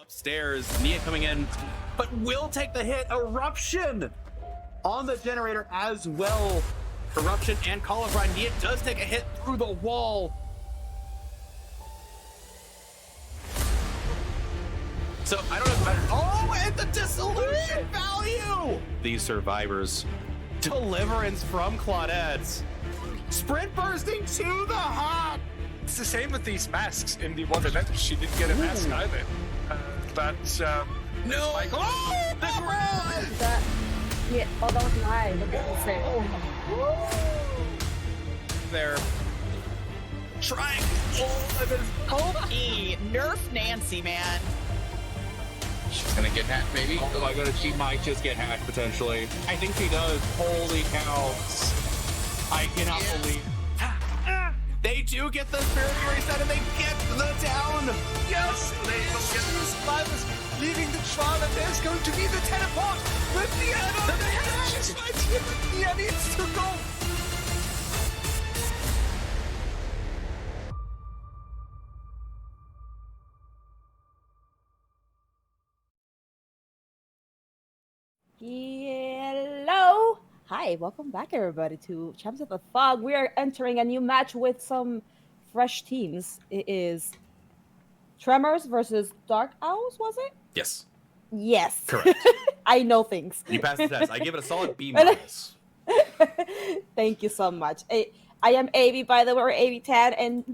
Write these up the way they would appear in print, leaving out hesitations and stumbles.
upstairs. Nia coming in, but will take the hit. Eruption on the generator as well. Eruption and Call of Ryan. Nia does take a hit through the wall. So I don't know if matter. Oh, and the dissolution value! These survivors. Deliverance from Claudette. Sprint bursting to the heart. It's the same with these masks. In the one event, she didn't get a mask either. No! Like, oh, the ground! Yeah, oh, that was live. Look at this thing. They're trying. Pokey, nerf Nancy, man. she's gonna get hacked, maybe. Oh my god, she might just get hacked potentially. I think she does. Holy cow. I cannot believe. They do get the spirit reset and they get the down. Yes, they will get the survivors, leaving the trial, and there's going to be the teleport with the end of the head. She's right here, but Nia needs to go. Hello! Hi, welcome back everybody to Champs of the Fog. We are entering a new match with some fresh teams. It is Tremors versus Dark Owls, was it? Yes, Yes. correct. I know things. You passed the test. I give it a solid B minus. Thank you so much. I am Avi, by the way, or Avi10, and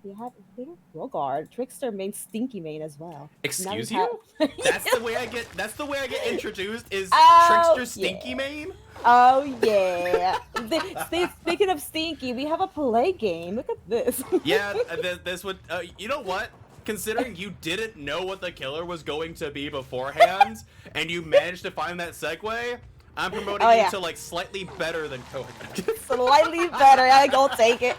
we have Little Rogard, Trickster main, Stinky main as well. Excuse Now we you? That's the way I get. That's the way I get introduced. Is Oh, Trickster Stinky main? Oh yeah. Speaking of Stinky, we have a play game. Look at this. Yeah, this would. You know what? Considering you didn't know what the killer was going to be beforehand, and you managed to find that segue, I'm promoting you to like slightly better than Cohosted. Slightly better. I go take it.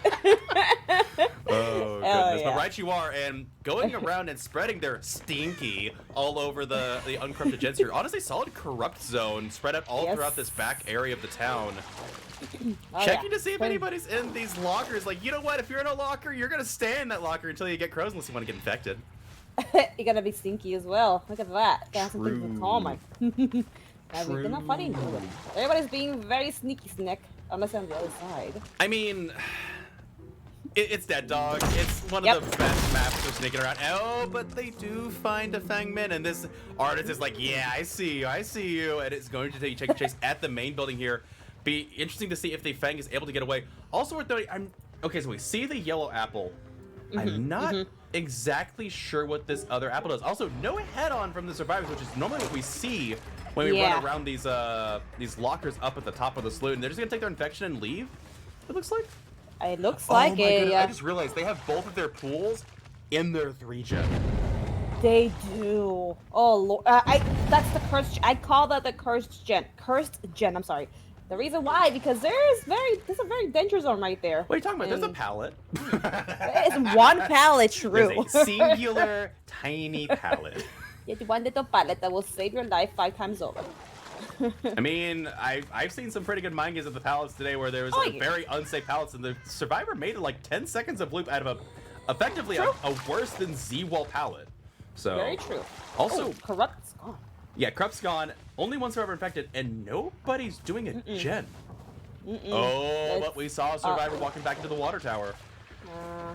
Oh goodness! yeah. But right you are, and going around and spreading their stinky all over the uncorrupted gens here. Honestly, solid corrupt zone spread out all throughout this back area of the town. Checking to see if anybody's in these lockers. Like, you know what? If you're in a locker, you're gonna stay in that locker until you get crows, unless you want to get infected. You're gonna be stinky as well. Look at that. Got some things to call my. They're not fighting nobody. Everybody's being very sneaky snack, unless on the other side. I mean, it's Dead Dog. It's one of the best maps for sneaking around. Oh, but they do find a Fang Min, and this artist is like, yeah, I see you, and it's going to take a chase at the main building here. Be interesting to see if the Fang is able to get away. Also worth noting, okay, so we see the yellow apple. I'm not exactly sure what this other apple does. Also, no head-on from the survivors, which is normally what we see when we run around these lockers up at the top of the saloon. They're just gonna take their infection and leave, it looks like. It looks like it. I just realized they have both of their pools in their 3-gen. They do. Oh Lord, that's the cursed. I call that the cursed gen. Cursed gen. I'm sorry. The reason why, because there's a very danger zone right there. What are you talking about? There's a pallet. It's one pallet, true. There's a singular tiny pallet. Yeah, one little pallet that will save your life 5 times over. I mean, I've seen some pretty good mind games at the pallets today where there was very unsafe pallets, and the survivor made it like 10 seconds of loop out of effectively a worse than Z-wall pallet. So Very true. Also, Corrupt's gone. Yeah, Corrupt's gone. Only one survivor infected, and nobody's doing a gen. Oh, but we saw a survivor walking back into the water tower.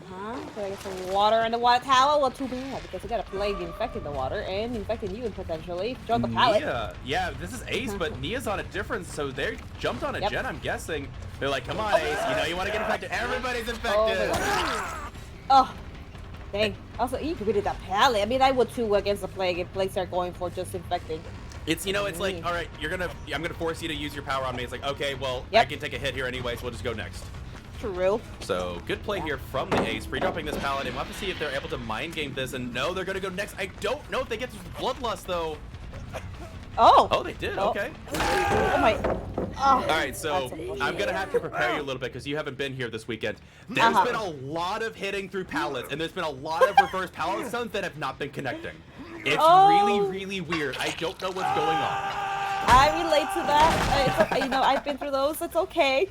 Gotta get some water in the water tower. Well, too bad, because you got a plague infecting the water and infecting you potentially. Join the pallet. Yeah, this is Ace, but Nia's on a different, so they jumped on a gen, I'm guessing. They're like, come on, Ace, you know you want to get infected. Everybody's infected. Oh, dang. Also, you committed that pallet. I mean, I would too against the plague if plagues are going for just infecting. It's, you know, it's like, all right, I'm gonna force you to use your power on me. It's like, okay, well, I can take a hit here anyway, so we'll just go next. True. So good play here from the Ace, pre-dropping this pallet, and we'll have to see if they're able to mind game this. And no, they're gonna go next. I don't know if they get this Bloodlust though. Oh, they did. Okay. Oh my. All right, so I'm gonna have to prepare you a little bit because you haven't been here this weekend. There's been a lot of hitting through pallets, and there's been a lot of reverse pallet stuns that have not been connecting. It's really, really weird. I don't know what's going on. I relate to that. You know, I've been through those. It's okay.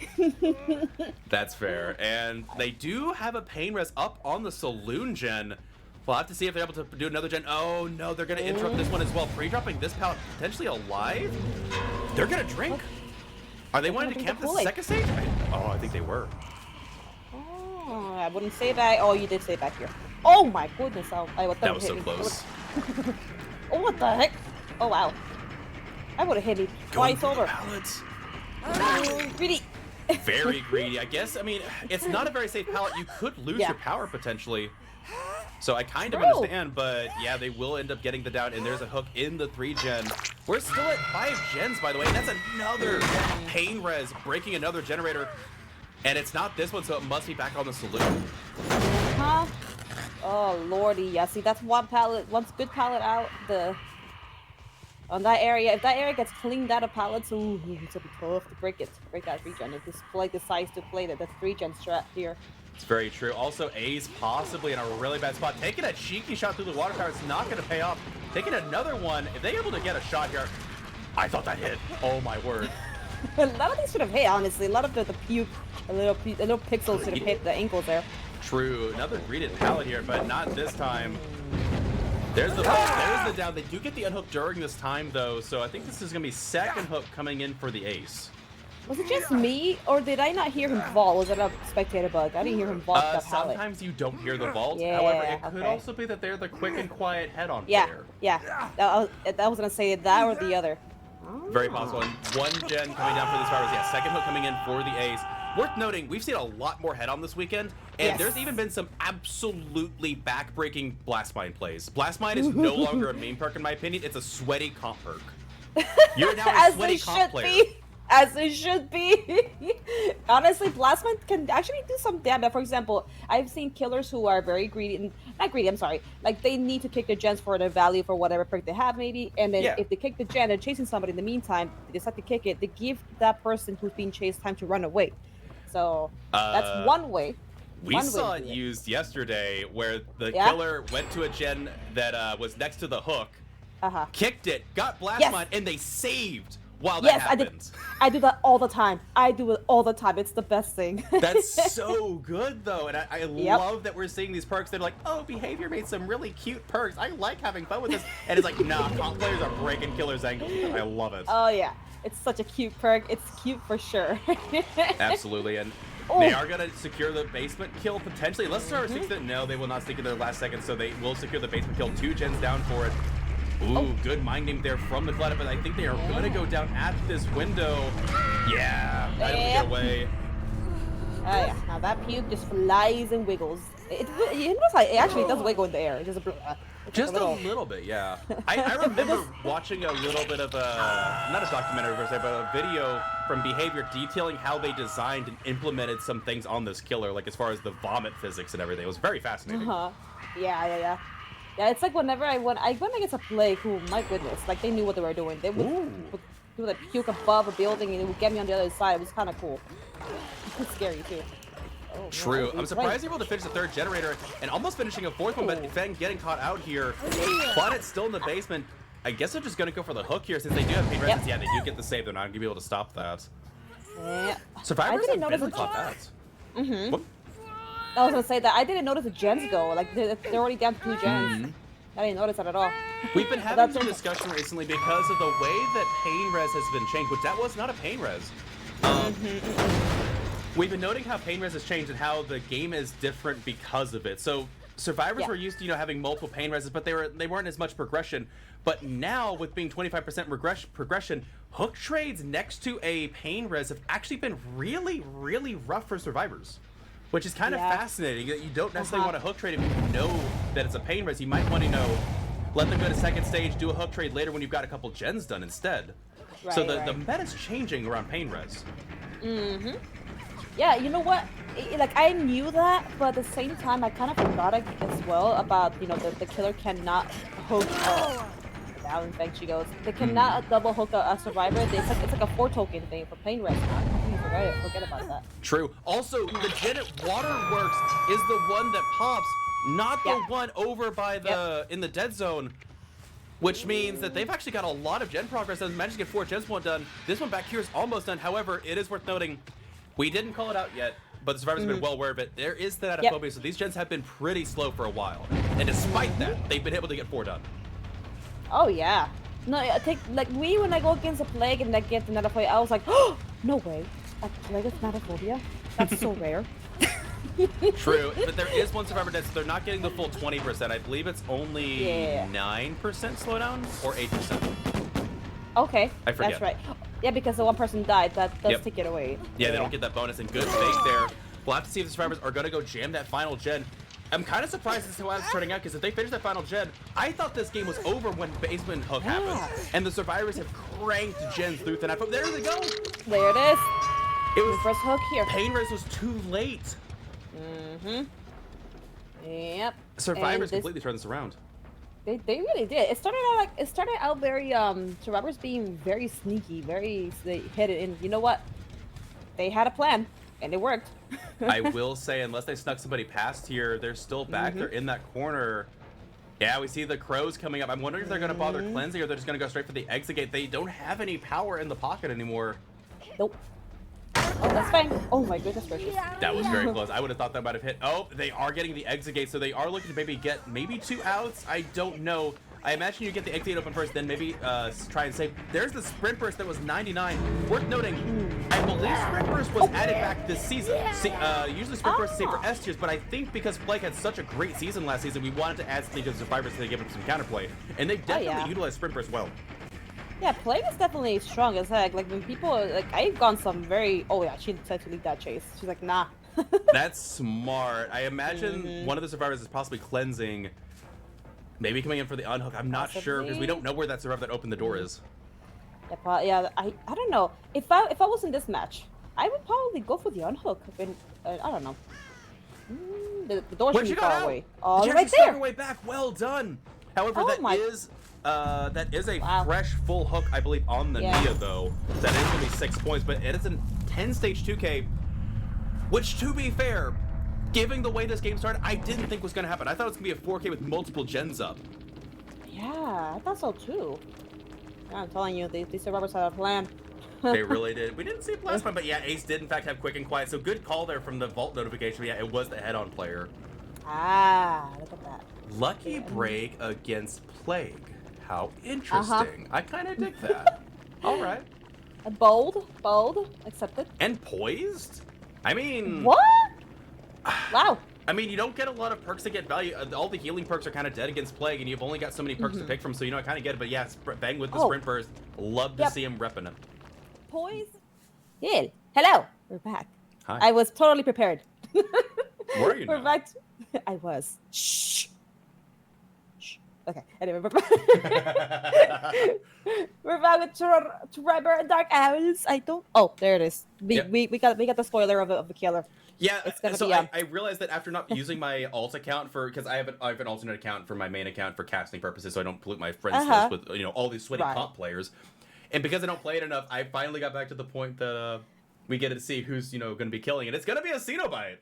That's fair. And they do have a pain res up on the saloon gen. We'll have to see if they're able to do another gen. Oh no, they're gonna interrupt this one as well. Pre-dropping this pallet potentially alive. They're gonna drink. Are they wanting to camp the second stage? I think they were. Oh, I wouldn't say that. Oh, you did say back here. Oh my goodness! That was so close. Oh, what the heck? Oh wow! I would have hit me twice over. Pallets. Greedy. Very greedy. I guess. I mean, it's not a very safe pallet. You could lose your power potentially. So I kind of understand, but yeah, they will end up getting the down, and there's a hook in the 3-gen. We're still at 5 gens, by the way, and that's another pain res, breaking another generator. And it's not this one, so it must be back on the saloon. Huh? Oh lordy, yeah. See, that's one pallet. Once good pallet out, on that area. If that area gets cleaned out of pallets, ooh, it's gonna be tough to break that 3-gen. If this play decides to play the 3-gen strat here. It's very true. Also, A's possibly in a really bad spot. Taking a cheeky shot through the water tower is not going to pay off. Taking another one. If they're able to get a shot here, I thought that hit. Oh my word. A lot of these should have hit, honestly. A lot of the puke, a little pixels should have hit the ankles there. True. Another greeted pallet here, but not this time. There's the hook. There's the down. They do get the unhook during this time, though, so I think this is going to be second hook coming in for the Ace. Was it just me, or did I not hear him vault? Was it a spectator bug? I didn't hear him vault that pallet. Sometimes you don't hear the vault. Yeah, However, it could also be that they're the quick and quiet head-on player. Yeah. I was gonna say that or the other. Very possible. And 1 gen coming down for the Survivors. Yeah, second hook coming in for the Ace. Worth noting, we've seen a lot more head-on this weekend, and there's even been some absolutely back-breaking Blast Mine plays. Blast Mine is no longer a main perk, in my opinion. It's a sweaty comp perk. You're now a sweaty comp player. As it should be. Honestly, Blast Mine can actually do some damage. For example, I've seen killers who are very greedy, not greedy, I'm sorry. Like, they need to kick their gens for their value for whatever perk they have, maybe. And then if they kick the gen and chasing somebody in the meantime, they decide to kick it, they give that person who's being chased time to run away. So, that's one way. We saw it used yesterday where the killer went to a gen that was next to the hook, kicked it, got Blast Mine, and they saved. While that happens. I do that all the time. I do it all the time. It's the best thing. That's so good, though. And I love that we're seeing these perks. They're like, oh, Behavior made some really cute perks. I like having fun with this. And it's like, nah, comp players are breaking killers' ankles. I love it. Oh, yeah. It's such a cute perk. It's cute for sure. Absolutely. And they are going to secure the basement kill, potentially. Unless Star 6 that, no, they will not stick in their last second. So they will secure the basement kill. 2 gens down for it. Ooh, good mind game there from the Coletta, but I think they are going to go down at this window. Yeah, right get away. Oh yeah, now that puke just flies and wiggles. It looks like it actually does wiggle in the air. Just a little bit, yeah. I remember watching a little bit of not a documentary per se, but a video from Behavior detailing how they designed and implemented some things on this killer, like as far as the vomit physics and everything. It was very fascinating. Yeah, it's like whenever I went against a play who, my goodness, like they knew what they were doing. They would do the puke above a building and it would get me on the other side. It was kind of cool. It's scary too. Oh, true. I'm surprised they're able to finish the 3rd generator and almost finishing a 4th one, but Feng getting caught out here. Planet's still in the basement. I guess they're just going to go for the hook here since they do have pain resistance. Yeah, they do get the save. They're not going to be able to stop that. Survivors have been caught that. I was gonna say that I didn't notice the gens go. Like they're already down to 2 gens. I didn't notice that at all. We've been having some discussion recently because of the way that pain res has been changed, which that was not a pain res. We've been noting how pain res has changed and how the game is different because of it. So survivors were used to having multiple pain reses, but they weren't as much progression. But now with being 25% progression, hook trades next to a pain res have actually been really, really rough for survivors. Which is kind of fascinating that you don't necessarily want to hook trade if you know that it's a pain res. You might want to, let them go to 2nd stage, do a hook trade later when you've got a couple gens done instead. So the meta's changing around pain res. Yeah, you know what? Like I knew that, but at the same time, I kind of forgot as well about the killer cannot hook. Down in fact she goes. They cannot double hook a survivor. It's like a 4 token thing for pain res. Forget about that. True. Also, the gen at Waterworks is the one that pops, not the one over by the in the dead zone. Which means that they've actually got a lot of gen progress and managed to get 4 gens done. This one back here is almost done. However, it is worth noting, we didn't call it out yet. but the survivors have been well aware of it. There is that phobia, so these gens have been pretty slow for a while. And despite that, they've been able to get 4 done. Oh yeah. No, I take like when I go against a plague and I get another fight, I was like, oh no way, a plague is not a phobia. That's so rare. True, but there is one survivor dead, so they're not getting the full 20%. I believe it's only 9% slowdown or 8%. Okay, I forget. that's right. Yeah, because the one person died, that does take it away. Yeah, they don't get that bonus, and good fake there. We'll have to see if the survivors are going to go jam that final gen. I'm kind of surprised as to how it's turning out, because if they finish that final gen, I thought this game was over when basement hook happened. And the survivors have cranked gens through tonight. But there they go. There it is. It was first hook here. Pain Res was too late. Yep. Survivors completely turned this around. They really did. It started out very survivors being very sneaky, they hit it, and you know what? They had a plan and it worked. I will say, unless they snuck somebody past here, they're still back there in that corner. Yeah, we see the crows coming up. I'm wondering if they're going to bother cleansing or they're just going to go straight for the exit gate. They don't have any power in the pocket anymore. Nope. Oh, that's fine. Oh my goodness gracious. That was very close. I would have thought that might have hit. Oh, they are getting the exit gate, so they are looking to maybe get 2 outs. I don't know. I imagine you get the exit gate open first, then maybe try and save. There's the sprint burst that was 99. Worth noting, I believe sprint burst was added back this season. Usually sprint burst is safe for S tiers, but I think because Plague had such a great season last season, we wanted to add something to the survivors to give them some counterplay, and they definitely utilized sprint burst well. Yeah, Plague is definitely strong as heck. Like when people I've gone some very she decided to leave that chase. She's like, nah. That's smart. I imagine one of the survivors is possibly cleansing. Maybe coming in for the unhook. I'm not sure because we don't know where that survivor that opened the door is. Yeah, I don't know. If I was in this match, I would probably go for the unhook. I don't know. The door should be far away. Oh, right there. Her way back. Well done. However, that is a fresh full hook, I believe, on the Nia though. That is going to be 6 points, but it is a 10-stage 2K, which, to be fair, given the way this game started, I didn't think was going to happen. I thought it was going to be a 4K with multiple gens up. Yeah, I thought so too. I'm telling you, these survivors had a plan. They really did. We didn't see it last time, but yeah, Ace did in fact have quick and quiet. So good call there from the vault notification. But yeah, it was the head-on player. Look at that. Lucky break against Plague. How interesting. I kind of dig that. All right. Bold, accepted. And poised? I mean... What? Wow. I mean, you don't get a lot of perks to get value. All the healing perks are kind of dead against Plague, and you've only got so many perks to pick from, so you know, I kind of get it. But yeah, Bang with the sprint burst. Love to see him repping it. Poise. Yeah. Hello. We're back. Hi. I was totally prepared. Were you We're now? back. I was. Shh. Okay. Anyway, we're back with Tremor and Dark Owls. Oh, there it is. We got the spoiler of the killer. Yeah, it's gonna so be, I realized that after not using my alt account because I have an alternate account for my main account for casting purposes, so I don't pollute my friends list with all these sweaty comp players. And because I don't play it enough, I finally got back to the point that we get to see who's going to be killing it. It's going to be a Cenobite.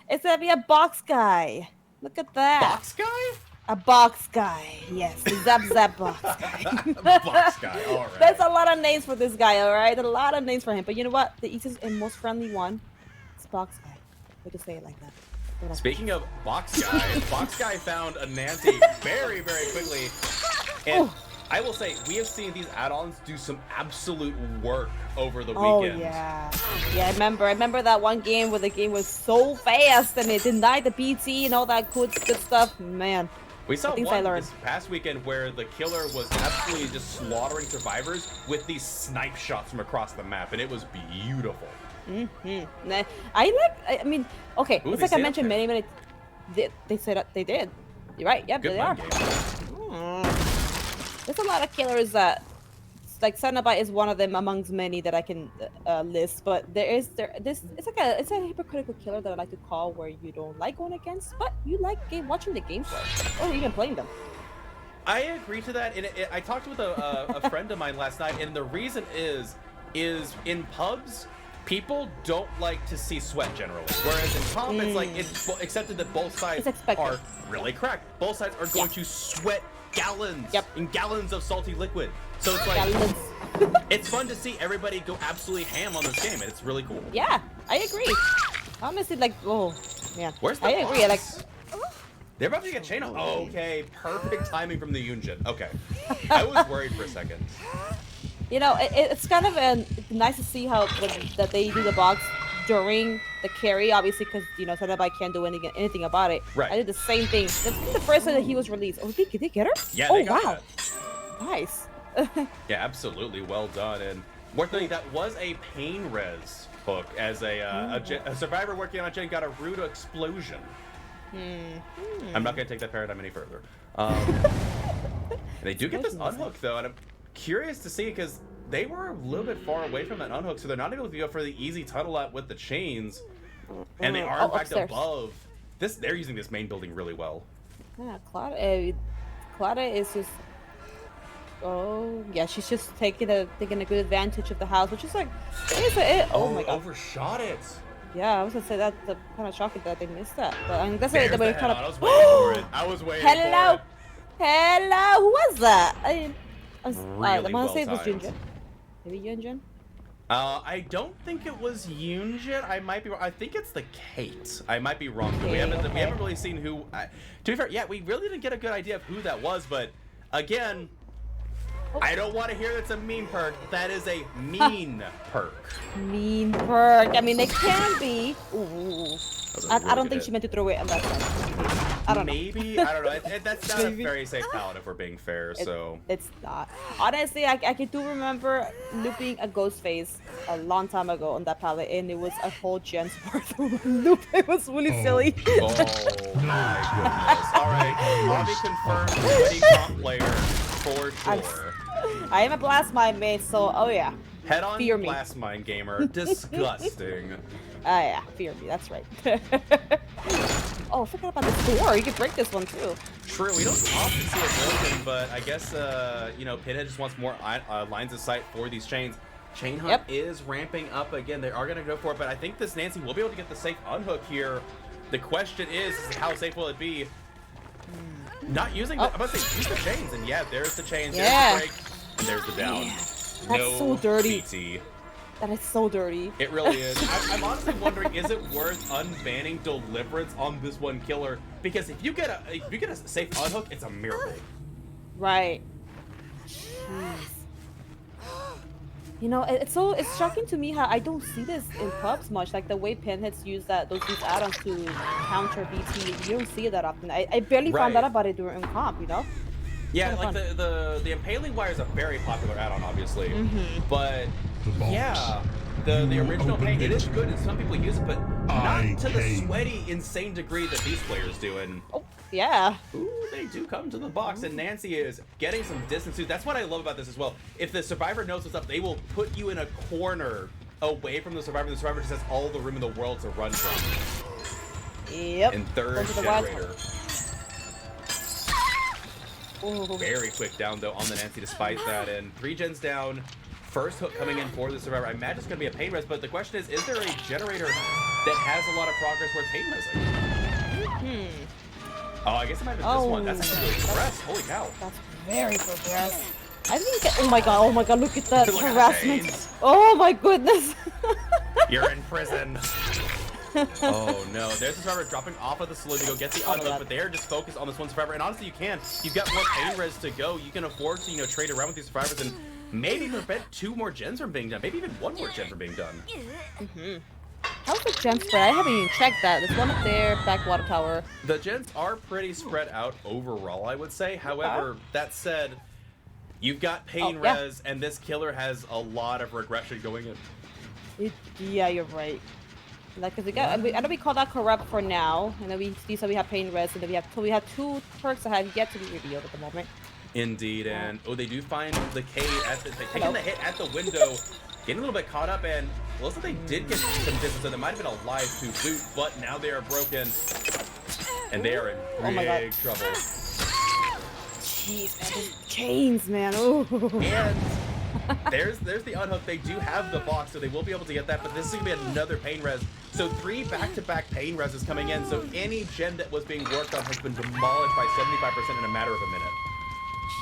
It's gonna be a box guy. Look at that. Box guy? A box guy. Yes, zap box guy. Box guy. All right. There's a lot of names for this guy. All right, a lot of names for him. But you know what? The easiest and most friendly one is box guy. We can say it like that. Speaking of box guy, box guy found a Nancy very, very quickly. And I will say, we have seen these add-ons do some absolute work over the weekend. Oh, yeah. Yeah, I remember that one game where the game was so fast and it denied the BT and all that good stuff. Man. We saw one this past weekend where the killer was absolutely just slaughtering survivors with these snipe shots from across the map, and it was beautiful. I mean, okay, it's like I mentioned many, they said they did. You're right, yeah, they are. There's a lot of killers that, like Cenobite is one of them amongst many that I can list, but it's a hypocritical killer that I like to call where you don't like going against, but you like watching the gameplay or even playing them. I agree to that, and I talked with a friend of mine last night, and the reason is in pubs, people don't like to see sweat generally, whereas in comp it's accepted that both sides are really cracked. Both sides are going to sweat gallons and gallons of salty liquid. So it's like, it's fun to see everybody go absolutely ham on this game, and it's really cool. Yeah, I agree. Honestly, like, oh man, Where's the I agree. Like, box? They're about to get chain on. Oh, okay, perfect timing from the Yunjin. Okay, I was worried for a second. you know, it's kind of nice to see how that they do the box during the carry, obviously, because you know Sanabai can't do anything about it. Right. I did the same thing. That's the first time that he was released. Oh, did they get her? Yeah, Oh they got wow, that. nice. Yeah, absolutely, well done. And more thing, that was a pain res hook as a survivor working on a gen got a rude explosion. I'm not gonna take that paradigm any further. They do get this unhook though, and I'm curious to see because they were a little bit far away from that unhook, so they're not able to go for the easy tunnel out with the chains, and they are in fact upstairs. above. They're using this main building really well. Yeah, Clara is just. Oh yeah, she's just taking a good advantage of the house, which is like, oh my god. Overshot it. Yeah, I was gonna say that's kind of shocking that they missed that, but I mean, that's There's they the were head kind on. I of. was waiting for it. I was waiting Hello, for it. hello. Who was that? I Really want to say it was well-timed. Yunjin. Maybe Yunjin. I don't think it was Yunjin. I might be wrong. I think it's the Kate. I might be wrong. But we haven't really seen who. To be fair, yeah, we really didn't get a good idea of who that was. But again, I don't want to hear that's a mean perk. That is a mean perk. Mean perk. I mean, they can be. Ooh. I don't think she meant to throw it on that side. I don't know. Maybe I don't know. That's not a very safe palette if we're being fair. So It's not. Honestly, I do remember looping a ghost phase a long time ago on that palette, and it was a whole gen's worth of loop. It was really silly. Oh my goodness. All right, Bobby confirmed ready comp player for sure. I am a blast mine main, so oh yeah. Head on Fear me. blast mine gamer. Disgusting. Ah yeah, fear me. That's right. Oh, I forgot about this door. You could break this one too. True, we don't often see it broken, but I guess you know, Pinhead just wants more lines of sight for these chains. Chain hunt is ramping up again. They are going to go for it, but I think this Nancy will be able to get the safe unhook here. The question is how safe will it be? Not using the, I'm about to say, use the chains, and yeah, there's the chains, there's the break, and there's the down. Yeah. That's so dirty. PT. That is so dirty. It really is. I'm honestly wondering, is it worth unbanning Deliverance on this one killer? Because if you get a safe unhook, it's a miracle. Right. Jeez. You know, it's shocking to me how I don't see this in pubs much. Like the way Pinheads use these add-ons to counter BT. You don't see it that often. I barely found out about it during comp. You know. Yeah, like the impaling wire is a very popular add-on, obviously. But yeah, the original paint, it is good, and some people use it, but not to the sweaty, insane degree that these players do. And yeah. Ooh, they do come to the box, and Nancy is getting some distance too. That's what I love about this as well. If the survivor knows what's up, they will put you in a corner away from the survivor. The survivor just has all the room in the world to run from. Yep. And third generator. Very quick down though on the Nancy despite that, and 3 gens down. First hook coming in for the survivor. I imagine it's going to be a pain res, but the question is there a generator that has a lot of progress where pain resing? Oh, I guess it might have been this one. That's actually really progressed. Holy cow. That's very progressed. I think. Oh my god! Look at that Look at harassment. chains. Oh my goodness. You're in prison. Oh no, there's the survivor dropping off of the saloon to go get the unhook, but they're just focused on this one survivor. And honestly, you can. You've got more pain res to go. You can afford to, you know, trade around with these survivors and maybe prevent 2 more gens from being done. Maybe even 1 more gen from being done. How's the gen spread? I haven't even checked that. There's one up there, backwater tower. The gens are pretty spread out overall, I would say. However, that said, you've got pain res, and this killer has a lot of regression going in. Yeah, you're right. Like, cause I know we call that corrupt for now, and then we have pain res, and then we have 2 perks that have yet to be revealed at the moment. Indeed, and they do find the K taking the hit at the window, getting a little bit caught up, and looks like they did get some distance, so they might have been alive to boot, but now they are broken, and they are in big trouble. Jeez, man, these chains, man. Ooh. And there's the unhook. They do have the box, so they will be able to get that, but this is going to be another pain res. So 3 back-to-back pain res is coming in, so any gen that was being worked on has been demolished by 75% in a matter of a minute.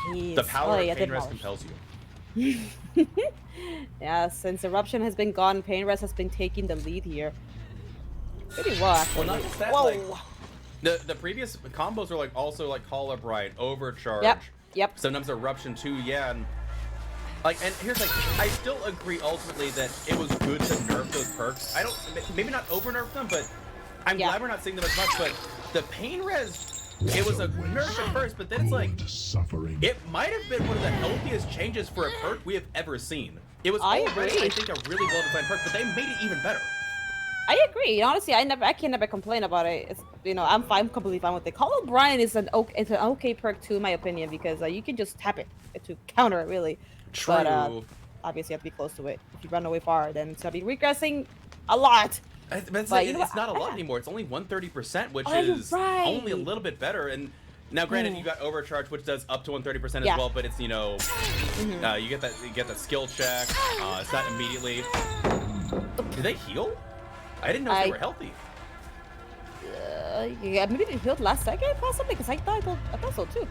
Jeez. The power of pain res compels you. Yeah, since eruption has been gone, pain res has been taking the lead here. Pretty well, actually. Well, not just that, Whoa. like, the previous combos are like also like Call Up Right, Overcharge. Yep. Sometimes Eruption too, yeah. And like, and here's like, I still agree ultimately that it was good to nerf those perks. I don't, maybe not over nerf them, but I'm glad we're not seeing them as much. But the pain res, it was a nerf at first, but then it's like, it might have been one of the healthiest changes for a perk we have ever seen. It was already, I think, a really well designed perk, but they made it even better. I agree. Honestly, I can never complain about it. It's, you know, I'm completely fine with it. Call O'Brien is an okay perk too, in my opinion, because you can just tap it to counter it, really. True. But obviously, you have to be close to it. If you run away far, then it's gonna be regressing a lot. But it's not a lot anymore. It's only 130%, which is only a little bit better. And now, granted, you got Overcharge, which does up to 130% as well. But it's, you know, you get that skill check. It's not immediately. Do they heal? I didn't know they were healthy. Yeah, maybe they healed last second, possibly, because I thought so too.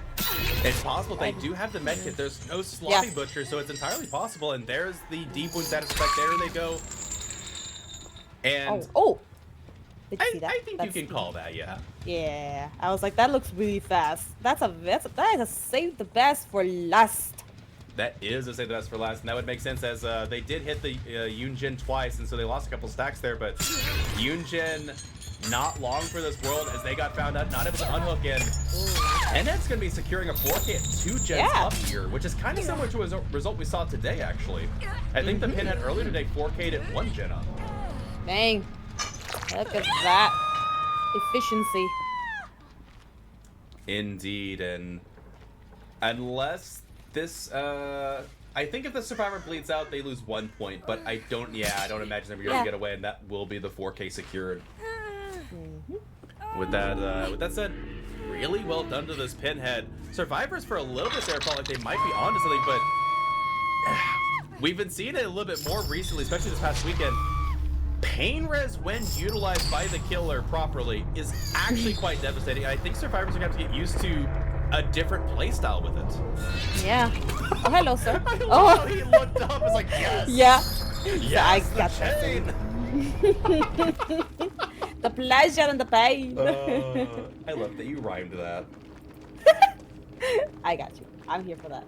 It's possible they do have the medkit. There's no sloppy butcher, so it's entirely possible. And there's the deep wound status effect. There they go. And did you see that? I think you can call that, yeah. Yeah, I was like, that looks really fast. That is a save the best for last. That is a save the best for last, and that would make sense as they did hit the Yunjin twice, and so they lost a couple stacks there. But Yunjin, not long for this world as they got found out, not able to unhook in. And that's going to be securing a 4K at 2 gens up here, which is kind of similar to a result we saw today, actually. I think the Pinhead earlier today 4K'd at 1 gen up. Dang. Look at that efficiency. Indeed, and unless this, I think if the Survivor bleeds out, they lose 1 point, but I don't imagine they're going to get away, and that will be the 4K secured. With that said, really well done to this Pinhead. Survivors for a little bit there felt like they might be onto something, but we've been seeing it a little bit more recently, especially this past weekend. Pain res, when utilized by the killer properly, is actually quite devastating. I think Survivors are going to have to get used to a different playstyle with it. Yeah. Oh, hello, sir. Oh, he looked up. Was like, yes. Yeah. Yes, I got that chain. The pleasure and the pain. I love that you rhymed that. I got you. I'm here for that.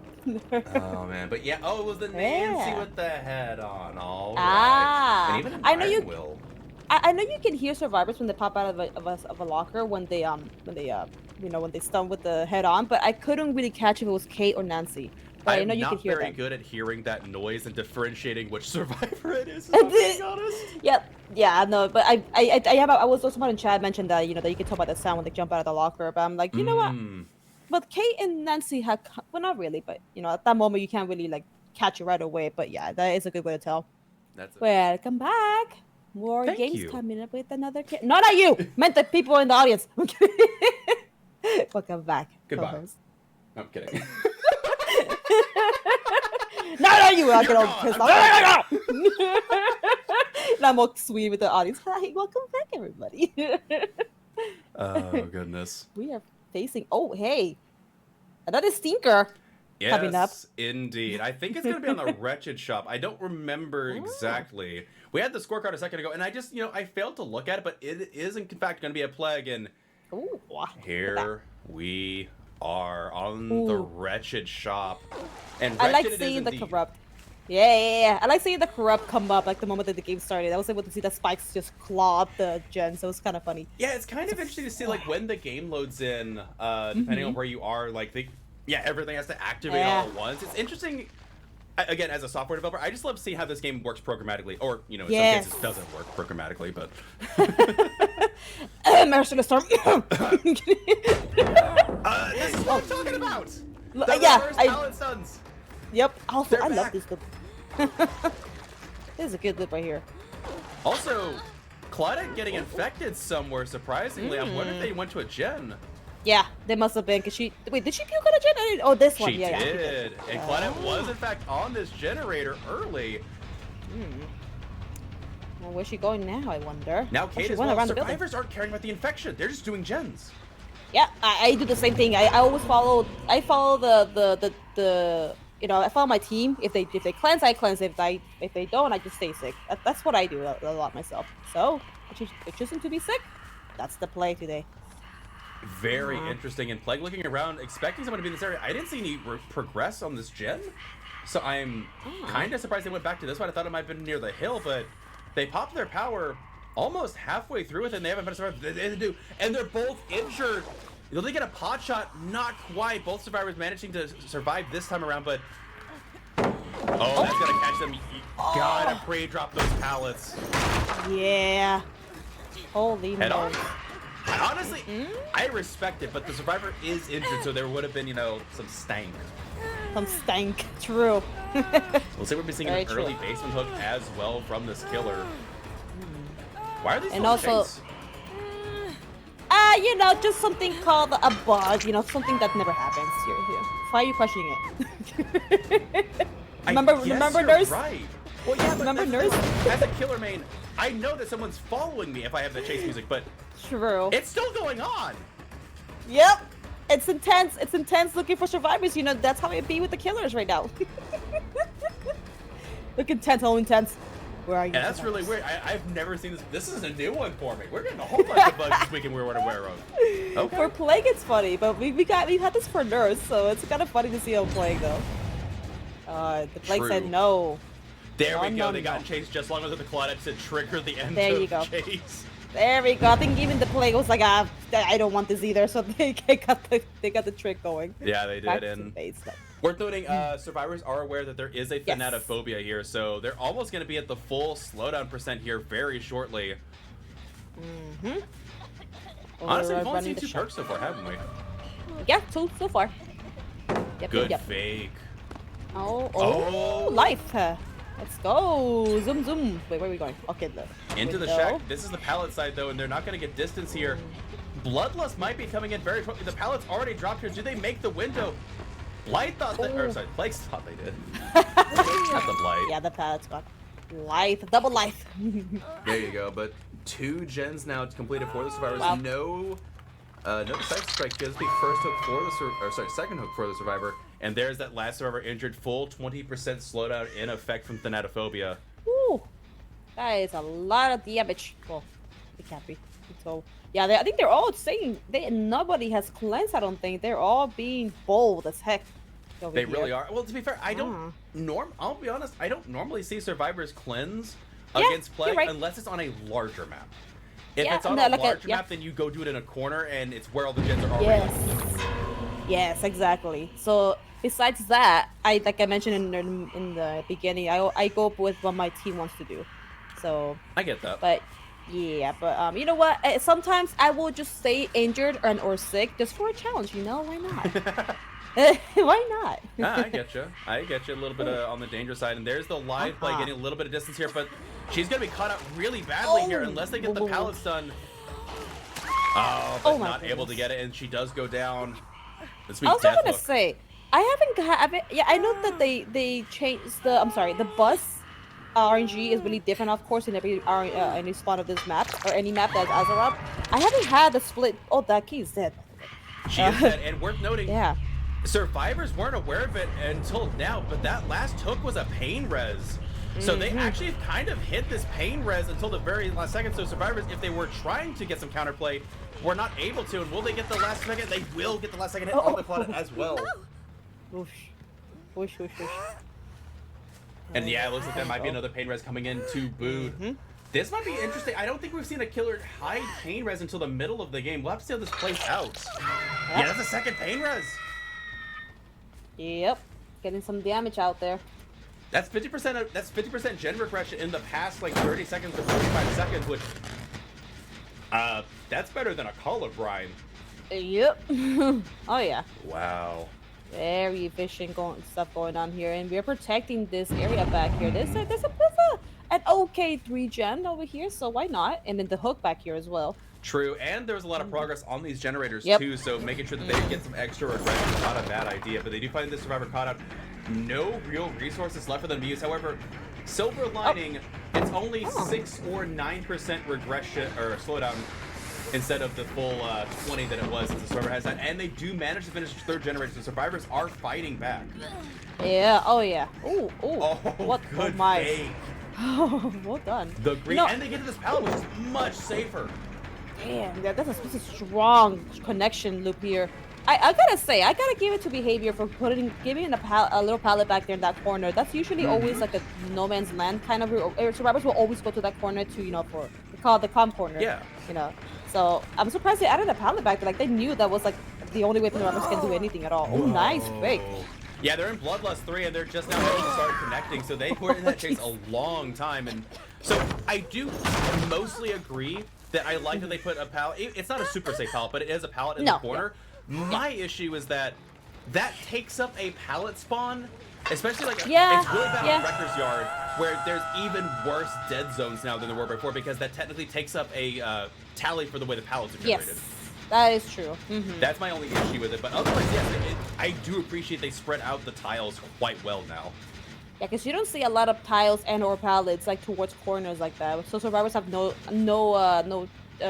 Oh man, but yeah. Oh, it was the Nancy with the head on. All right. Ah. And even I know you. will. I know you can hear Survivors when they pop out of a locker when they stun with the head on, but I couldn't really catch if it was Kate or Nancy. But I know you can hear them. I'm not very good at hearing that noise and differentiating which Survivor it is. If I'm being honest. Yeah, no, but I was also in Chad mentioned that that you can tell by the sound when they jump out of the locker, but I'm like, you know what? But Kate and Nancy had, well, not really, but at that moment you can't really like catch it right away. But yeah, that is a good way to tell. Welcome back. More games coming up with another kid. Not at you. Meant the people in the audience. Welcome back. Goodbye. Co-host. I'm kidding. Not you. I get all pissed off. I'm all sweet with the audience. Hi, welcome back, everybody. Oh goodness. We are facing. Oh hey, another stinker. Coming up. Yes, indeed. I think it's going to be on the Wretched Shop. I don't remember exactly. We had the scorecard a second ago, and I just, I failed to look at it, but it is, in fact, going to be a plague, and here we are on the Wretched Shop. And I like seeing the corrupt. Yeah. I like seeing the corrupt come up, like, the moment that the game started. I was able to see the spikes just claw up the gen, so it was kind of funny. Yeah, it's kind of interesting to see, like, when the game loads in, depending on where you are, like, everything has to activate all at once. It's interesting, again, as a software developer, I just love seeing how this game works programmatically, or, in some cases it doesn't work programmatically, but... Merciless Storm! This is what I'm talking about! The reverse pallet stuns! Yep, also, I love back. this loop. This is a good loop right here. Also, Claudette getting infected somewhere, surprisingly. I wonder if they went to a gen. Yeah, they must have been, because she... Wait, did she puke on a gen? Oh, this one. She did. And Claudette was, in fact, on this generator early. Well, where's she going now, I wonder? Now Kate as well. Survivors aren't caring about the infection. They're just doing gens. Yeah, I do the same thing. I always follow... I follow I follow my team. If they cleanse, I cleanse. If they don't, I just stay sick. That's what I do a lot myself. So, Choosing to be sick. That's the play today. Very interesting. And Plague looking around, expecting someone to be in this area. I didn't see any progress on this gen, so I'm kind of surprised they went back to this one. I thought it might have been near the hill, but they popped their power almost halfway through it, and they haven't been survived. They do, and they're both injured. They get a pot shot, not quite. Both survivors managing to survive this time around, but that's gonna catch them. You gotta pre-drop those pallets. Yeah. Holy Head on. moly. Honestly, I respect it, but the survivor is injured, so there would have been, some stank. Some stank. True. We'll see. We'll be seeing an Very early true. basement hook as well from this killer. Why are these And still also- chase? Just something called a bug. Something that never happens. Why are you questioning it? remember, you're nurse? Right. Well, yeah, but Remember that's- nurse? As a killer main, I know that someone's following me if I have the chase music, but True. it's still going on. Yep. It's intense. It's intense looking for survivors. That's how it be with the killers right now. Look intense. How intense. Where are you? And that's really weird. I've never seen this. This is a new one for me. We're getting a whole bunch of bugs this weekend we're aware of. Okay. For Plague, it's funny, but we've had this for Nurse, so it's kind of funny to see how Plague though. The Plague True. said no. There we No, go. They no. got chased just long enough that the Claudette to trigger the end There of you go. chase. There we go. I think even the Plague was like, I don't want this either, so they got the trick going. Yeah, they Back did. to And base stuff. worth noting, survivors are aware that there is a thanatophobia here, so they're almost going to be at the full slowdown percent here very shortly. Honestly, we've only seen 2 perks so far, haven't we? Yeah, 2 so far. Yep, Good yep. fake. Oh, life. Let's go. Zoom, zoom. Wait, where are we going? Okay, look. Into the Window. shack. This is the pallet side, though, and they're not going to get distance here. Bloodlust might be coming in very quickly. The pallet's already dropped here. Do they make the window? Blight thought that, or sorry, Plague thought they did. Not the Blight. Yeah, the pallet's gone. Life, double life. There you go. But 2 gens now completed for the survivors. Wow. No decisive strike. Gives the first hook for the second hook for the survivor. And there's that last survivor injured. Full 20% slowdown in effect from thanatophobia. Ooh, that is a lot of damage. Well, it can't be. So yeah, I think they're all saying nobody has cleansed. I don't think they're all being bold as heck. over They here. really are. Well, to be fair, I don't I'll be honest. I don't normally see survivors cleanse against you're Plague right. unless it's on a larger map. If Yeah, it's on no, a like larger map, then you go do it in a corner, and it's where all the gens are already. Yes, exactly. So besides that, like I mentioned in the beginning, I go with what my team wants to do. So, I get that. but yeah, but you know what? Sometimes I will just stay injured or sick just for a challenge. Why not? Why not? I get you. I get you a little bit on the danger side, and there's the live play getting a little bit of distance here, but she's gonna be caught out really badly here unless they get the pallets done. But my not able to goodness. get it, and she does go down. This I was death gonna hook. say, I haven't. Yeah, I know that they changed the. I'm sorry, the bus RNG is really different, of course, in any spot of this map or any map that's Azeroth. I haven't had the split. Oh, that key is dead. She is dead, and worth noting. Yeah. Survivors weren't aware of it until now, but that last hook was a pain res. So they actually kind of hit this pain res until the very last second. So survivors, if they were trying to get some counterplay, were not able to. And will they get the last second? They will get the last second hit on the Claudette as well. Whoosh. Whoosh, whoosh, whoosh. And yeah, it looks like there might be another pain res coming in to boot. This might be interesting. I don't think we've seen a killer hide pain res until the middle of the game. We'll have to see how this plays out. Yeah, that's a second pain res. Yep. Getting some damage out there. That's 50%. That's 50% gen regression in the past like 30 seconds to 45 seconds, which that's better than a color grind. Yep. Oh yeah. Wow. Very efficient stuff going on here, and we're protecting this area back here. There's an okay 3-gen over here, so why not? And then the hook back here as well. True, and there was a lot of progress on these generators Yep. too, so making sure that they get some extra regression is not a bad idea. But they do find this survivor caught out. No real resources left for them to use. However, silver lining, it's only 6 or 9% regression or slowdown instead of the full 20 that it was since the survivor has that. And they do manage to finish the 3rd generator, so survivors are fighting back. Yeah. Oh yeah. Oh. Oh, What? good Oh my. fake. Oh, well done. The green, No. and they get to this pallet, which is much safer. Damn, that's a strong connection loop here. I gotta say, I gotta give it to behavior for giving a little pallet back there in that corner. That's usually always like a no man's land kind of. Survivors will always go to that corner to, for they call it the calm corner. Yeah. So I'm surprised they added a pallet back there. Like they knew that was like the only way the survivors can do anything at all. Oh, nice fake. Yeah, they're in Bloodlust 3, and they're just now able to start connecting, so they were in that chase a long time. And so I do mostly agree that I like that they put a pallet. It's not a super safe pallet, but it is a pallet in the corner. My issue is that takes up a pallet spawn, especially like it's really bad on Wrecker's Yard, where there's even worse dead zones now than there were before, because that technically takes up a tally for the way the pallets are generated. Yes. That is true. That's my only issue with it, but otherwise, yes, I do appreciate they spread out the tiles quite well now. Yeah, because you don't see a lot of tiles and/or pallets like towards corners like that. So survivors have no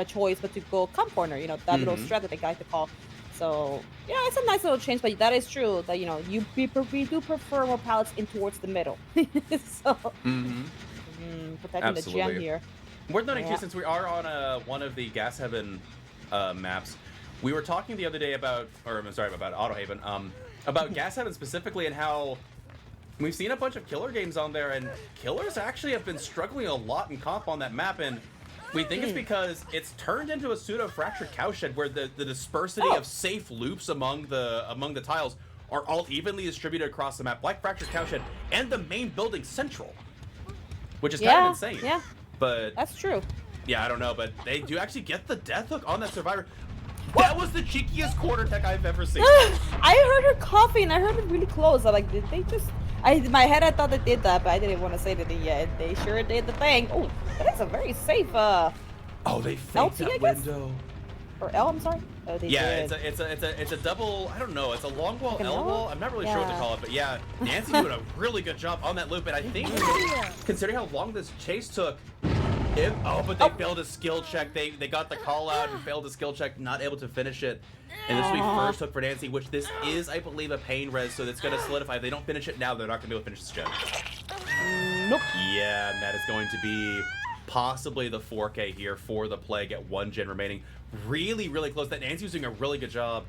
choice but to go come corner. That little strat that they like to call. So yeah, it's a nice little change, but that is true that we do prefer more pallets in towards the middle. So protecting the gem here. Worth noting too, since we are on one of the Gas Heaven maps, we were talking the other day about Autohaven, about Gas Heaven specifically, and how we've seen a bunch of killer games on there, and killers actually have been struggling a lot in comp on that map, and we think it's because it's turned into a pseudo fractured cowshed, where the dispersity of safe loops among the tiles are all evenly distributed across the map, like fractured cowshed, and the main building central, which is kind of insane. Yeah, but that's true. Yeah, I don't know, but they do actually get the death hook on that survivor. That was the cheekiest quarter tech I've ever seen. I heard her coughing. I heard it really close. I'm like, did they just... in my head, I thought they did that, but I didn't want to say anything yet. They sure did the thing. Oh, that is a very safe, they faked LT, that window. Or L, I'm sorry? Oh, they did. It's a double, I don't know, it's a long wall, Like an L wall? L? I'm not really sure what to call it, but yeah, Nancy doing a really good job on that loop, and I think, considering how long this chase took, but they failed a skill check. They got the call out and failed a skill check, not able to finish it. And this will be first hook for Nancy, which this is, I believe, a pain res, so it's going to solidify. If they don't finish it now, they're not going to be able to finish this gen. Nope. Yeah, and that is going to be possibly the 4K here for the Plague at 1 gen remaining. Really, really close. That Nancy's doing a really good job.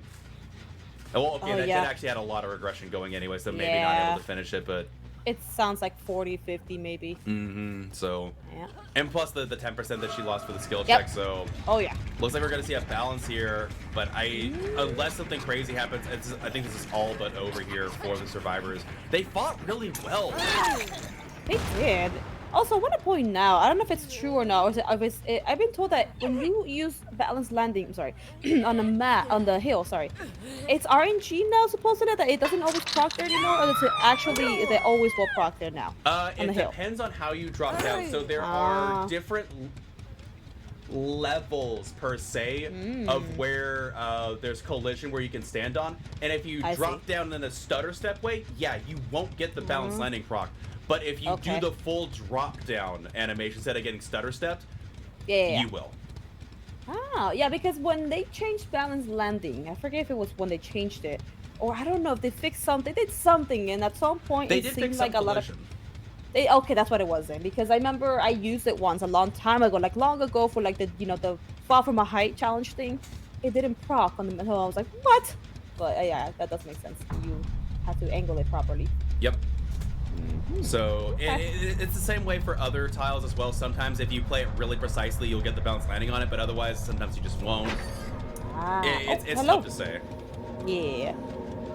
Well, okay, that actually had a lot of regression going anyway, so maybe not able to finish it, but... It sounds like 40, 50 maybe. So... Yeah. And plus the 10% that she lost for the skill check, so... Oh, yeah. Looks like we're going to see a balance here, but unless something crazy happens, I think this is all but over here for the survivors. They fought really well. They did. Also, I want to point now, I don't know if it's true or not, or I've been told that when you use balanced landing, on the hill, it's RNG now supposedly that it doesn't always proc there anymore, or is it always will proc there now? It depends on how you drop down. So there are different levels per se of where there's collision where you can stand on, and if you drop down in a stutter step way, you won't get the balanced landing proc. But if you do the full drop down animation instead of getting stutter stepped, you will. Oh, yeah, because when they changed balanced landing, I forget if it was when they changed it, or I don't know if they fixed something. They did something, and at some point it seemed like a lot of... Okay, that's what it was then, because I remember I used it once a long time ago, like long ago for like the fall from a height challenge thing. It didn't proc on the middle. I was like, what? But yeah, that does make sense. You have to angle it properly. Yep. So it's the same way for other tiles as well. Sometimes if you play it really precisely, you'll get the balanced landing on it, but otherwise sometimes you just won't. It's tough to say. Yeah.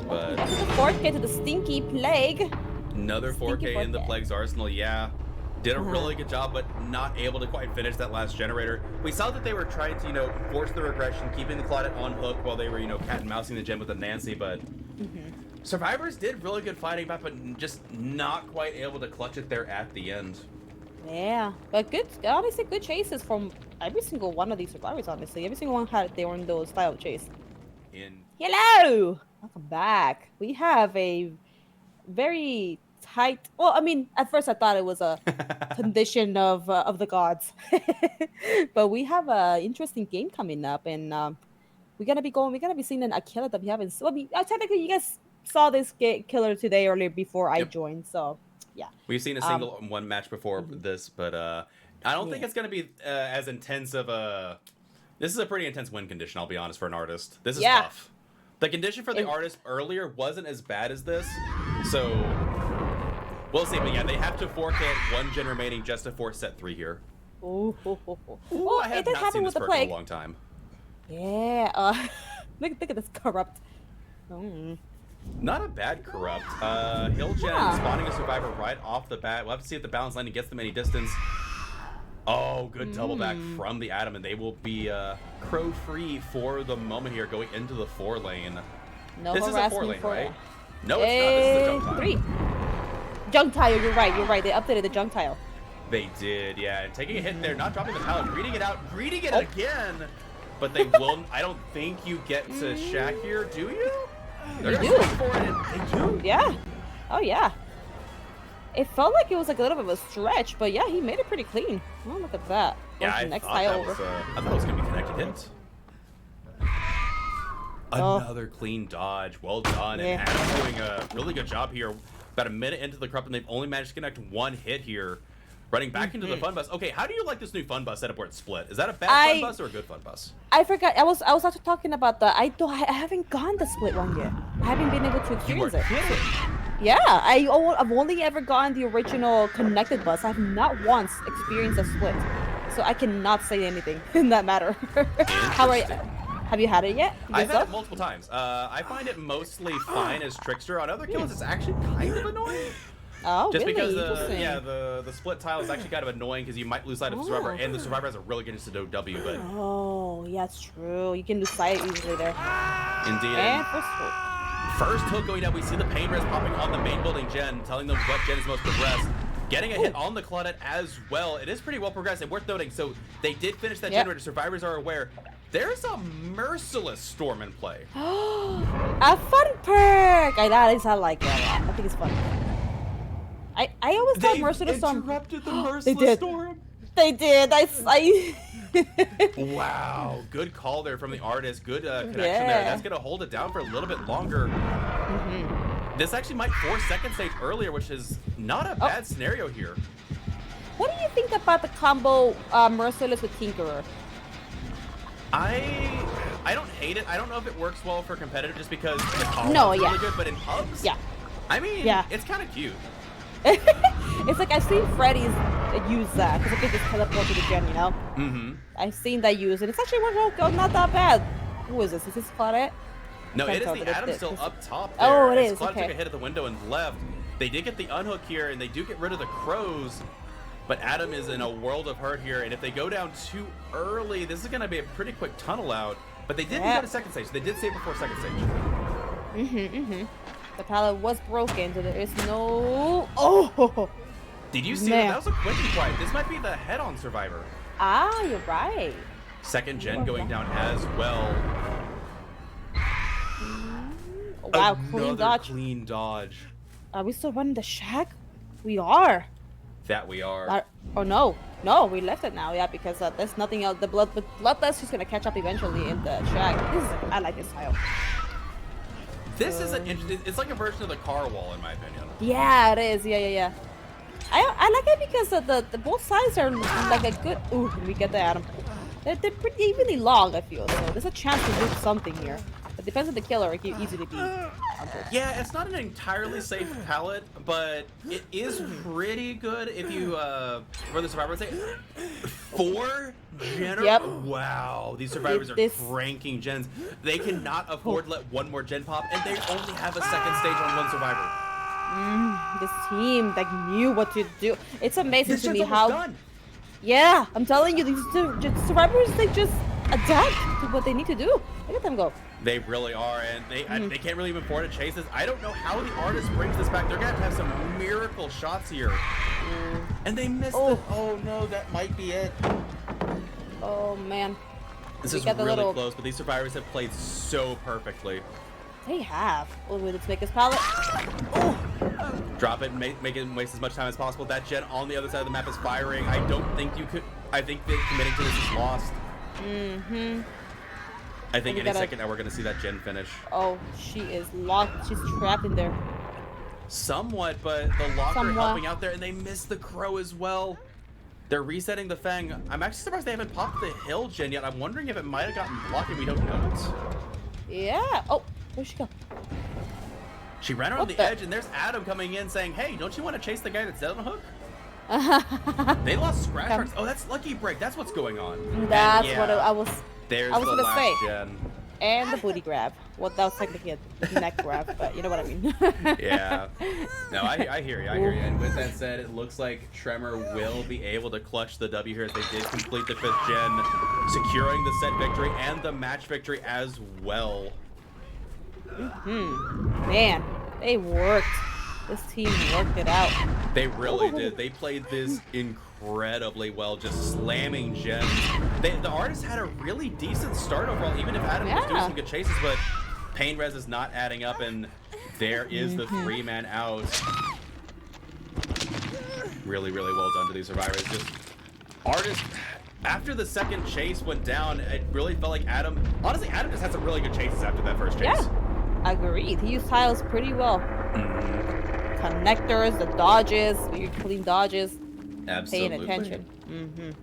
But 4K to the stinky plague. Another 4K in the Plague's arsenal, did a really good job, but not able to quite finish that last generator. We saw that they were trying to, force the regression, keeping the Claudette on hook while they were, cat and mousing the gen with the Nancy, but survivors did really good fighting back, but just not quite able to clutch it there at the end. Yeah, but honestly, good chases from every single one of these survivors, honestly. Every single one had their own those style of chase. Hello! Welcome back. We have a very tight... Well, I mean, at first I thought it was a condition of the gods. But we have an interesting game coming up, and we're gonna be seeing a killer that we haven't... technically, you guys saw this killer today earlier before I joined, so Yeah. We've seen a single one match before this, but I don't think it's going to be as intense of a... This is a pretty intense win condition, I'll be honest, for an artist. This is tough. The condition for the artist earlier wasn't as bad as this, so we'll see. But yeah, they have to forfeit 1 gen remaining just to force set 3 here. Ooh. I have not seen this perk in a long time. Yeah. Look at this corrupt. Not a bad corrupt. Hill Gen spawning a survivor right off the bat. We'll have to see if the balance landing gets them any distance. Oh, good double back from the Atom, and they will be crow free for the moment here, going into the 4 lane. No this is a 4 lane, right? No, it's not. This is a junk tile. 3. Junk tile, you're right. They updated the junk tile. They did, yeah. And taking a hit there, not dropping the pallet, reading it out, reading it again. But they will. I don't think you get to Shaq here, do you? They do. They do. Yeah. Oh yeah. It felt like it was like a little bit of a stretch, but yeah, he made it pretty clean. Oh, look at that. Yeah, I thought it was gonna be connected hits. Another clean dodge. Well done. And Adam's doing a really good job here. About a minute into the corrupt, and they've only managed to connect 1 hit here. Running back into the fun bus. Okay, how do you like this new fun bus setup where it's split? Is that a bad fun bus or a good fun bus? I forgot. I was actually talking about the. I haven't gone the split one yet. I haven't been able to experience it. Kidding. Yeah, I've only ever gone the original connected bus. I've not once experienced a split, so I cannot say anything in that matter. How are you? Have you had it yet? I've had it multiple times. I find it mostly fine as Trickster. On other kills, it's actually kind of annoying. Oh, just really? because the split tile is actually kind of annoying because you might lose sight of the survivor, and the survivor has a really good instant OW. But yeah, it's true. You can lose sight easily there. Indeed. And first hook going down, we see the pain res popping on the main building gen, telling them what gen is most progressed. Getting a hit on the Claudette as well. It is pretty well progressed and worth noting. So they did finish that generator. Survivors are aware. There's a merciless storm in play. A fun perk. I like that a lot. I think it's fun. I always thought merciless storm. They interrupted the merciless storm. They did. Wow, good call there from the artist. Good connection there. That's gonna hold it down for a little bit longer. This actually might force second stage earlier, which is not a bad scenario here. What do you think about the combo merciless with Tinkerer? I don't hate it. I don't know if it works well for competitive just because the combo is really good, but in pubs, I mean, it's kind of cute. It's like I've seen Freddy's use that because I think it's teleport to the gen, you know. I've seen that use, and it's actually worked out not that bad. Who is this? Is this Claudette? No, it is the Atom still up top there. Oh, it is. Claudette took a hit at the window and left. They did get the unhook here, and they do get rid of the crows. But Atom is in a world of hurt here, and if they go down too early, this is going to be a pretty quick tunnel out. But they did go to second stage. They did save before second stage. The pallet was broken, so there is no... Oh! Did you see that? That was a quick and quiet. This might be the head-on survivor. Ah, you're right. Second gen going down as well. Wow, clean dodge. Clean dodge. Are we still running the shack? We are. That we are. Oh no, no, we left it now. Yeah, because there's nothing else. The bloodlust is gonna catch up eventually in the shack. I like this tile. This is an interesting. It's like a version of the car wall, in my opinion. Yeah, it is. Yeah. I like it because the both sides are like a good. Ooh, we get the Atom. They're pretty evenly long. I feel so. There's a chance to do something here. It depends on the killer. It can easily be. Yeah, it's not an entirely safe palette, but it is pretty good if you, for the survivor, say 4 gen. Yep. Wow, these survivors are cranking gens. They cannot afford to let one more gen pop, and they only have a second stage on one survivor. This team like knew what to do. It's amazing to me how. Done. Yeah, I'm telling you, these survivors, they just adapt to what they need to do. Look at them go. They really are, and they can't really even afford to chase this. I don't know how the artist brings this back. They're gonna have some miracle shots here, and they missed it. Oh no, that might be it. Oh man, this is really close, but these survivors have played so perfectly. They have. Oh, let's make this pallet. Oh. Drop it, make it waste as much time as possible. That gen on the other side of the map is firing. I don't think you could. I think that committing to this is lost. I think any second now we're gonna see that gen finish. Oh, she is locked. She's trapped in there. Somewhat, but the locker Somewhat. helping out there, and they missed the crow as well. They're resetting the Fang. I'm actually surprised they haven't popped the hill gen yet. I'm wondering if it might have gotten blocked and we don't know it. Yeah. Oh, where'd she go? She ran around What the the- edge, and there's Adam coming in saying, hey, don't you want to chase the guy that's dead on a hook? They lost scratch Come. marks. Oh, that's Lucky Break. That's what's going on. That's And, what yeah, I was. There's I was the gonna last say. gen. And the booty grab. Well, that was technically a neck grab, but you know what I mean. Yeah. No, I hear you. I hear you. And with that said, it looks like Tremor will be able to clutch the W here as they did complete the 5th gen, securing the set victory and the match victory as well. Man, they worked. This team worked it out. They really did. They played this incredibly well, just slamming gems. The artists had a really decent start overall, even if Adam was doing Yeah. some good chases, but Pain Res is not adding up, and there is the 3-man out. Really, really well done to these survivors. Just artists. After the second chase went down, it really felt like Adam. Honestly, Adam just had some really good chases after that first chase. Yeah, agreed. He used tiles pretty well. Connectors, the dodges, your clean dodges. Absolutely. Paying attention.